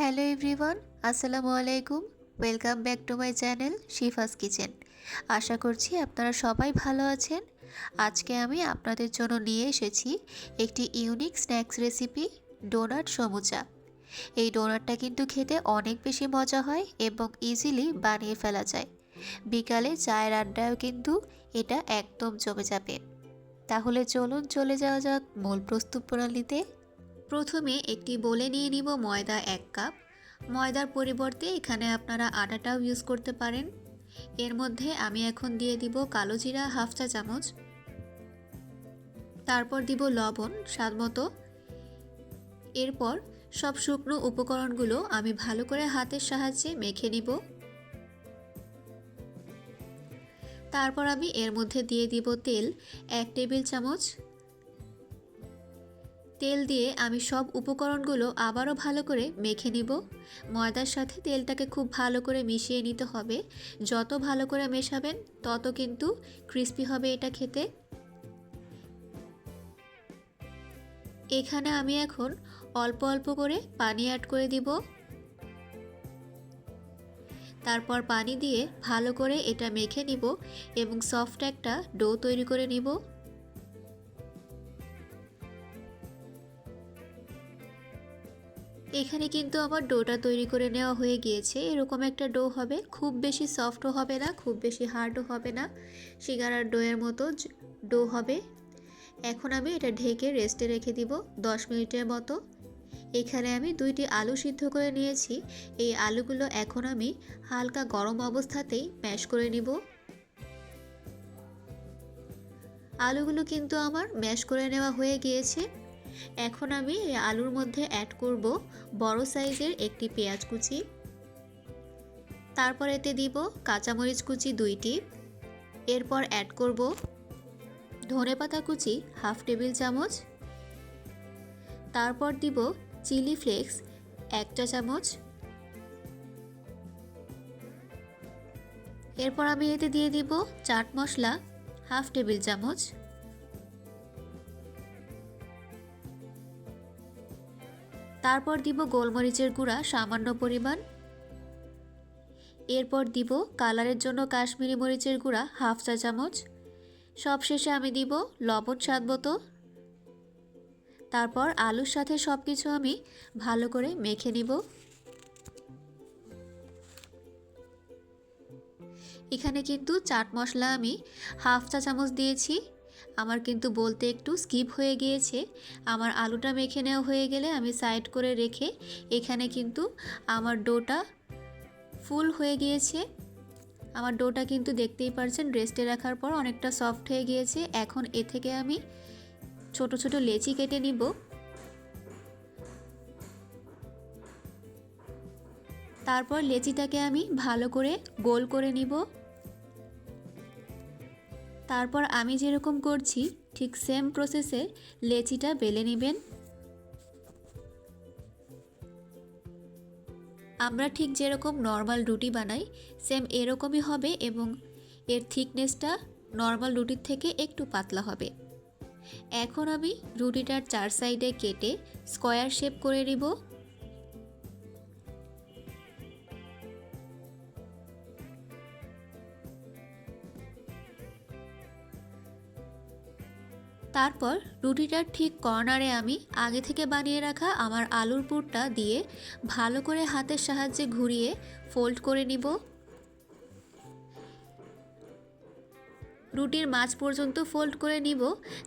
Hello everyone, আসসালামু আলাইকুম। Welcome back to my channel Shifa's kitchen. আশা করছি আপনারা সবাই ভালো আছেন। আজকে আমি আপনাদের জন্য নিয়ে এসেছি একটি ইউনিক স্ন্যাক্স রেসিপি, ডোনাট সমুচা। এই ডোনাটটা কিন্তু খেতে অনেক বেশি মজা হয় এবং ইজিলি বানিয়ে ফেলা যায়। বিকালে চায়ের আড্ডায়ও কিন্তু এটা একদম জমে যাবে। তাহলে চলুন চলে যাওয়া যাক মূল প্রস্তুত প্রণালীতে। প্রথমে একটি বোলে নিয়ে নিব ময়দা 1 কাপ। ময়দার পরিবর্তে এখানে আপনারা আটাটাও ইউজ করতে পারেন। এর মধ্যে আমি এখন দিয়ে দিব কালো জিরা হাফ চা চামচ। তারপর দিব লবণ স্বাদমতো। এরপর সব শুকনো উপকরণগুলো আমি ভালো করে হাতের সাহায্যে মেখে নিব। তারপর আমি এর মধ্যে দিয়ে দিব তেল 1 টেবিল চামচ। তেল দিয়ে আমি সব উপকরণগুলো আবারও ভালো করে মেখে নিব। ময়দার সাথে তেলটাকে খুব ভালো করে মিশিয়ে নিতে হবে। যত ভালো করে মেশাবেন তত কিন্তু ক্রিস্পি হবে এটা খেতে। এখানে আমি এখন অল্প অল্প করে পানি অ্যাড করে দিব। তারপর পানি দিয়ে ভালো করে এটা মেখে নিব এবং সফট একটা ডো তৈরি করে নিব। এখানে কিন্তু আমার ডোটা তৈরি করে নেওয়া হয়ে গিয়েছে। এরকম একটা ডো হবে, খুব বেশি সফটও হবে না, খুব বেশি হার্ডও হবে না, সিঙ্গারার ডোয়ের মতো ডো হবে। এখন আমি এটা ঢেকে রেস্টে রেখে দিব 10 মিনিটের মতো। এখানে আমি 2টি আলু সিদ্ধ করে নিয়েছি। এই আলুগুলো এখন আমি হালকা গরম অবস্থাতেই ম্যাশ করে নিব। আলুগুলো কিন্তু আমার ম্যাশ করে নেওয়া হয়ে গিয়েছে। এখন আমি এই আলুর মধ্যে অ্যাড করব বড় সাইজের একটি পেঁয়াজ কুচি। তারপর এতে দিব কাঁচামরিচ কুচি 2টি। এরপর অ্যাড করব ধনেপাতা কুচি হাফ টেবিল চামচ। তারপর দিব চিলি ফ্লেক্স 1 চা চামচ। এরপর আমি এতে দিয়ে দিব চাট মশলা হাফ টেবিল চামচ। তারপর দিব গোলমরিচের গুঁড়া সামান্য পরিমাণ। এরপর দিব কালারের জন্য কাশ্মীরি মরিচের গুঁড়া হাফ চা চামচ। সবশেষে আমি দিব লবণ স্বাদমতো। তারপর আলুর সাথে সব কিছু আমি ভালো করে মেখে নিব। এখানে কিন্তু চাট মশলা আমি হাফ চা চামচ দিয়েছি। আমার কিন্তু বলতে একটু স্কিপ হয়ে গিয়েছে। আমার আলুটা মেখে নেওয়া হয়ে গেলে আমি সাইড করে রেখে এখানে কিন্তু আমার ডোটা ফুল হয়ে গিয়েছে। আমার ডোটা কিন্তু দেখতেই পারছেন রেস্টে রাখার পর অনেকটা সফট হয়ে গিয়েছে। এখন এ থেকে আমি ছোট ছোট লেচি কেটে নিব। তারপর লেচিটাকে আমি ভালো করে গোল করে নিব। তারপর আমি যেরকম করছি ঠিক সেম প্রসেসে লেচিটা বেলে নেবেন। আমরা ঠিক যেরকম নর্মাল রুটি বানাই সেম এরকমই হবে এবং এর থিকনেসটা নর্মাল রুটির থেকে একটু পাতলা হবে। এখন আমি রুটিটার 4 সাইডে কেটে স্কয়ার শেপ করে নিব। তারপর রুটিটার ঠিক কর্নারে আমি আগে থেকে বানিয়ে রাখা আমার আলুর পুরটা দিয়ে ভালো করে হাতের সাহায্যে ঘুরিয়ে ফোল্ড করে নিব। রুটির মাঝ পর্যন্ত ফোল্ড করে নিব।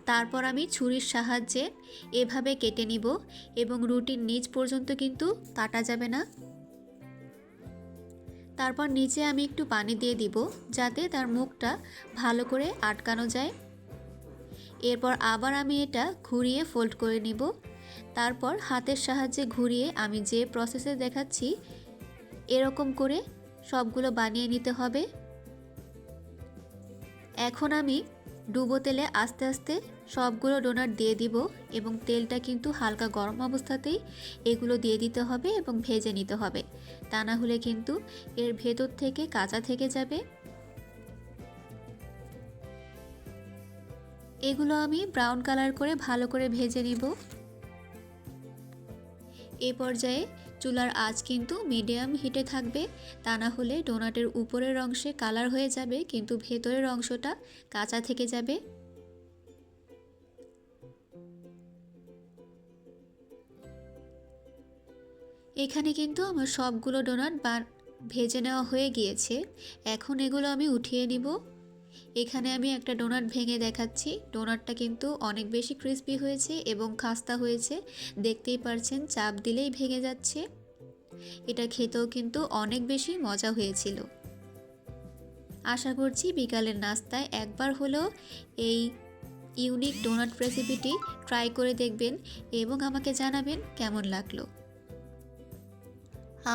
তারপর আমি ছুরির সাহায্যে এভাবে কেটে নিব এবং রুটির নিচ পর্যন্ত কিন্তু কাটা যাবে না। তারপর নিচে আমি একটু পানি দিয়ে দিব যাতে তার মুখটা ভালো করে আটকানো যায়। এরপর আবার আমি এটা ঘুরিয়ে ফোল্ড করে নিব। তারপর হাতের সাহায্যে ঘুরিয়ে আমি যে প্রসেসে দেখাচ্ছি এরকম করে সবগুলো বানিয়ে নিতে হবে। এখন আমি ডুবো তেলে আস্তে আস্তে সবগুলো ডোনাট দিয়ে দিব এবং তেলটা কিন্তু হালকা গরম অবস্থাতেই এগুলো দিয়ে দিতে হবে এবং ভেজে নিতে হবে, তা না হলে কিন্তু এর ভেতর থেকে কাঁচা থেকে যাবে। এগুলো আমি ব্রাউন কালার করে ভালো করে ভেজে নিব। এই পর্যায়ে চুলার আঁচ কিন্তু মিডিয়াম হিটে থাকবে, তা না হলে ডোনাটের উপরের অংশে কালার হয়ে যাবে কিন্তু ভেতরের অংশটা কাঁচা থেকে যাবে। এখানে কিন্তু আমার সবগুলো ডোনাট ভেজে নেওয়া হয়ে গিয়েছে। এখন এগুলো আমি উঠিয়ে নিব। এখানে আমি একটা ডোনাট ভেঙে দেখাচ্ছি। ডোনাটটা কিন্তু অনেক বেশি ক্রিস্পি হয়েছে এবং খাস্তা হয়েছে, দেখতেই পারছেন চাপ দিলেই ভেঙে যাচ্ছে। এটা খেতেও কিন্তু অনেক বেশি মজা হয়েছিল। আশা করছি বিকালের নাস্তায় একবার হলেও এই ইউনিক ডোনাট রেসিপিটি ট্রাই করে দেখবেন এবং আমাকে জানাবেন কেমন লাগলো।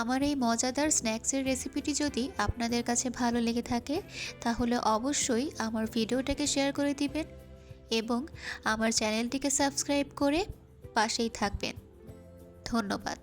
আমার এই মজাদার স্ন্যাক্সের রেসিপিটি যদি আপনাদের কাছে ভালো লেগে থাকে তাহলে অবশ্যই আমার ভিডিওটাকে শেয়ার করে দিবেন এবং আমার চ্যানেলটিকে সাবস্ক্রাইব করে পাশেই থাকবেন। ধন্যবাদ।